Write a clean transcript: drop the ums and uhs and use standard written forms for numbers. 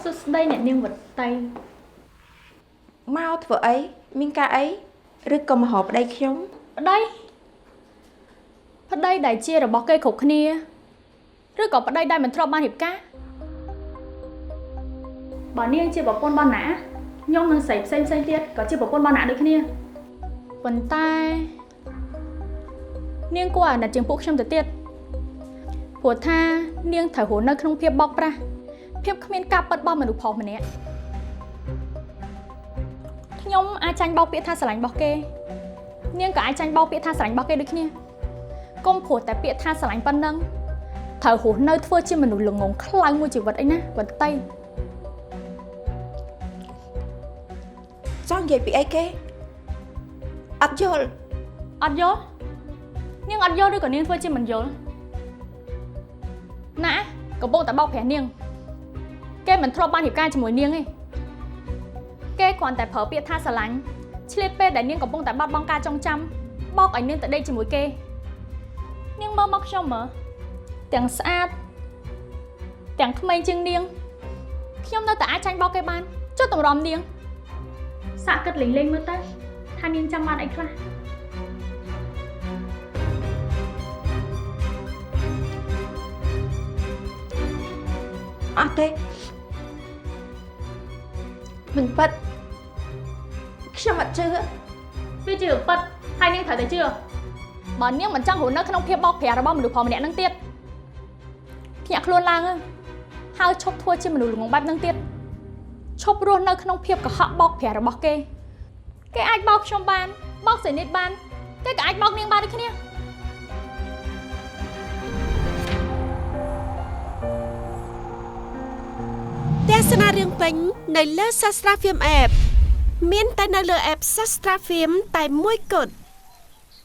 សួស្ដីអ្នកនាងវតីមកធ្វើអីមានការអីឬក៏មកហៅប្តីខ្ញុំប្តីដែលជារបស់គេគ្រប់គ្នាឬក៏ប្តីដែលមិនធ្លាប់បានរៀបការបើនាងជាប្រពន្ធរបស់ណាខ្ញុំនឹងស្រីផ្សេងទៀតក៏ជាប្រពន្ធរបស់ណាដូចគ្នាប៉ុន្តែនាងគួរអាណិតជាងពួកខ្ញុំទៅទៀតព្រោះថានាងត្រូវរស់នៅក្នុងភាពបោកប្រាស់ភាពគ្មានការពិតរបស់មនុស្សប្រុសម្នាក់ខ្ញុំអាចចាញ់បោកពាក្យថាស្រឡាញ់របស់គេនាងក៏អាចចាញ់បោកពាក្យថាស្រឡាញ់របស់គេដូចគ្នាកុំព្រោះតែពាក្យថាស្រឡាញ់ប៉ុណ្ណឹងត្រូវរស់នៅធ្វើជាមនុស្សល្ងងខ្លៅមួយជីវិតអីណាវតីចង់និយាយពីអីគេអត់យល់នាងអត់យល់ឬក៏នាងធ្វើជាមិនយល់ណាកំពុងតែបោកប្រាស់នាងគេមិនធ្លាប់បានរៀបការជាមួយនាងទេគេគ្រាន់តែប្រើពាក្យថាស្រឡាញ់ឆ្លៀតពេលដែលនាងកំពុងតែបាត់បង់ការចងចាំបោកឲ្យនាងទៅដេកជាមួយគេនាងមើលមកខ្ញុំមើលទាំងស្អាតទាំងក្មេងជាងនាងខ្ញុំនៅតែអាចចាញ់បោកគេបានចុះតម្រាំនាងសាក់គិតលេងមើលទៅថានាងចាំបានអីខ្លះអត់ទេមិនប៉ិតខ្ញុំអត់ជឿវាជាប៉ិតហើយនាងត្រូវតែជឿបើនាងមិនចង់រស់នៅក្នុងភាពបោកប្រាស់របស់មនុស្សប្រុសម្នាក់នឹងទៀតភ្ញាក់ខ្លួនឡើងហើយឈប់ធ្វើជាមនុស្សល្ងងបែបនឹងទៀតឈប់រស់នៅក្នុងភាពកុហកបោកប្រាស់របស់គេអាចបោកខ្ញុំបានបោកសេនីតបានគេក៏អាចបោកនាងបានដូចគ្នាទស្សនារឿងពេញនៅលើ Sastra Film App មានតែនៅលើ App Sastra Film តែមួយគត់